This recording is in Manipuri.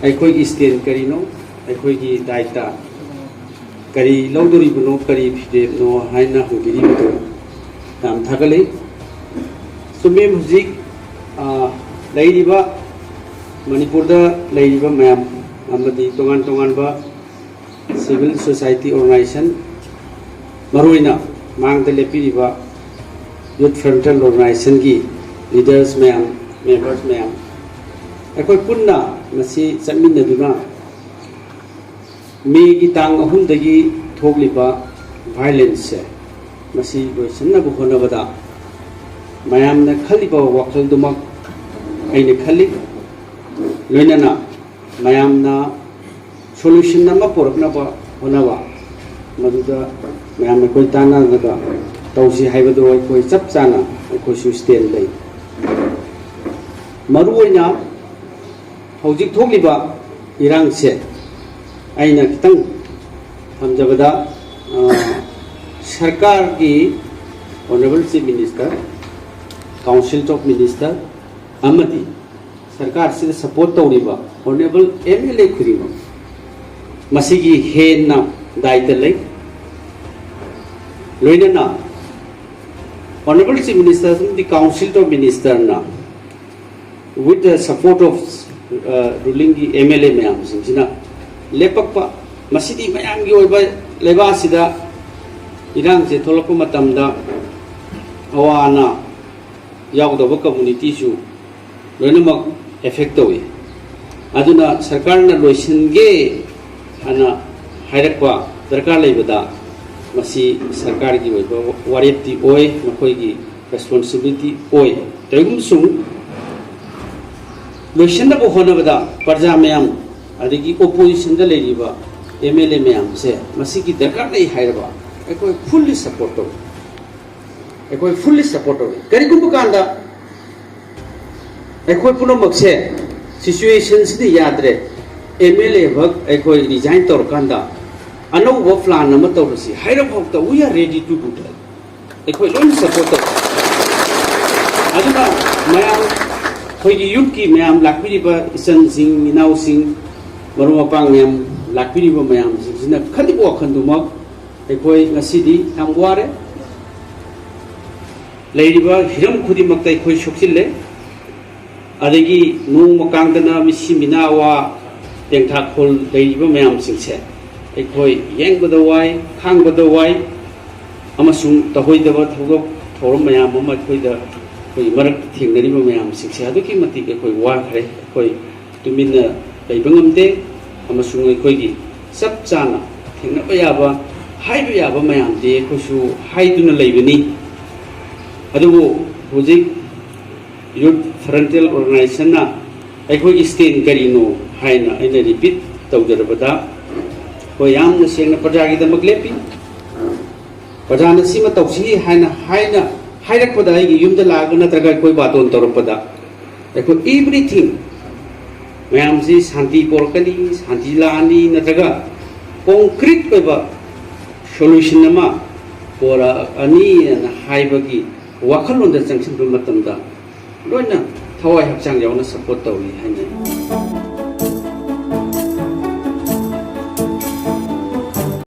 ꯑꯩꯈꯣꯏꯒꯤ ꯁ꯭ꯇꯦꯟ ꯀꯔꯤꯅꯣ ꯑꯩꯈꯣꯏꯒꯤ ꯗꯥꯏꯇ ꯀꯔꯤ ꯂꯧꯗꯣꯔꯤꯕꯅꯣ ꯀꯔꯤ ꯐꯤꯔꯦꯞꯅꯣ ꯍꯥꯏꯅ ꯍꯪꯕꯤꯔꯤꯕꯗꯨ ꯌꯥꯝ ꯊꯥꯒꯠꯂꯤ ꯆꯨꯝꯃꯤ ꯍꯧꯖꯤꯛ ꯂꯩꯔꯤꯕ ꯃꯅꯤꯄꯨꯔꯗ ꯂꯩꯔꯤꯕ ꯃꯌꯥꯝ ꯑꯃꯗꯤ ꯇꯣꯉꯥꯟ ꯇꯣꯉꯥꯟꯕ ꯁꯤꯚꯤꯜ ꯁꯣꯁꯥꯏꯇꯤ ꯑꯣꯔꯒꯅꯥꯏꯖꯦꯁꯟ ꯃꯔꯨꯑꯣꯏꯅ ꯃꯥꯡꯗ ꯂꯦꯞꯄꯤꯔꯤꯕ ꯌꯨꯠ ꯐ꯭ꯔꯟꯇꯦꯜ ꯑꯣꯔꯒꯅꯥꯏꯖꯦꯁꯟꯒꯤ ꯂꯤꯗꯔꯁ ꯃꯌꯥꯝ ꯃꯦꯝꯕꯔꯁ ꯃꯌꯥꯝ ꯑꯩꯈꯣꯏ ꯄꯨꯟꯅ ꯃꯁꯤ ꯆꯠꯃꯤꯟꯅꯗꯨꯅ ꯃꯦꯒꯤ ꯇꯥꯡ 3ꯗꯒꯤ ꯊꯣꯛꯂꯤꯕ ꯚꯥꯏꯂꯦꯟꯁꯁꯦ ꯃꯁꯤ ꯂꯣꯏꯁꯤꯟꯅꯕ ꯍꯣꯠꯅꯕꯗ ꯃꯌꯥꯝꯅ ꯈꯜꯂꯤꯕ ꯋꯥꯈꯜꯗꯨꯃꯛ ꯑꯩꯅ ꯈꯜꯂꯤ ꯂꯣꯏꯅꯅ ꯃꯌꯥꯝꯅ ꯁꯣꯂꯨꯁꯟ ꯑꯃ ꯄꯨꯔꯛꯅꯕ ꯍꯣꯠꯅꯕ ꯃꯗꯨꯗ ꯃꯌꯥꯝꯅ ꯑꯩꯈꯣꯏ ꯇꯥꯟꯅꯔꯒ ꯇꯧꯁꯤ ꯍꯥꯏꯕꯗꯨ ꯑꯩꯈꯣꯏ ꯆꯞ ꯆꯥꯅ ꯑꯩꯈꯣꯏꯁꯨ ꯁ꯭ꯇꯦꯟ ꯂꯩ ꯃꯔꯨꯑꯣꯏꯅ ꯍꯧꯖꯤꯛ ꯊꯣꯛꯂꯤꯕ ꯏꯔꯥꯡꯁꯦ ꯑꯩꯅ ꯈꯤꯇꯪ ꯊꯝꯖꯕꯗ ꯁꯔꯀꯥꯔꯒꯤ honourable chief minister council of minister ꯑꯃꯗꯤ ꯁꯔꯀꯥꯔꯁꯤꯗ ꯁꯄꯣꯔꯠ ꯇꯧꯔꯤꯕ ꯑꯣꯅꯔꯦꯕꯜ MLA ꯈꯨꯗꯤꯡꯃꯛ ꯃꯁꯤꯒꯤ ꯍꯦꯟꯅ ꯗꯥꯏꯇ ꯂꯩ ꯂꯣꯏꯅꯅ Honorable Chief Minister the Council of Minister with the support of ruling MLA mayam sina lepakpa masidi mayam gi oiba leba sida irang se tholakpa matamda awana yaudaba community su loinamak effect tawi aduna sarkar na loisinge ana hairakpa darkar leibada masi sarkar gi oiba wareti oi makoi gi responsibility oi tagum sum loisinda bo honabada parja mayam adigi opposition da leiriba MLA mayam se masi gi darkar nei hairaba ekoi fully support to ekoi fully support to kari kum kanda ekoi puno makse situations ni yadre MLA bhag ekoi resign tor kanda anova plan nama tawrasi haira bhakta we are ready to do that ekoi lon support to aduna mayam khoi gi youth ki mayam lakpiriba isan sing minau sing maruma pang mayam lakpiriba mayam sina khadi bo khanduma ekoi ngasidi yam ware leiriba hiram khudi makta ekoi shokchille adegi nung makangdana misi minawa tengtha khol leiriba mayam singse ekoi yengbada wai khangbada wai amasung tahoidaba thogok thorom mayam ama khoida koi marak thingnariba mayam singse aduki mati ekoi wa khare ekoi tumina leibangam de amasung ekoi gi sab chana thingnaba yaba haiba yaba mayam de kosu haiduna leibani adubu hujik youth frontal organization na ekoi gi stain karino haina aina repeat tawjarabada ko yamna sengna prajagi da maglepi prajana sima tawsi haina hairakpada ai yumda lagna traga koi baton toropada ekoi everything mayam si shanti porkani shanti lani natraga concrete koiba solution nama pora ani na haibagi wakhalonda changsin matamda loina thawai hapchang yauna support tawi haina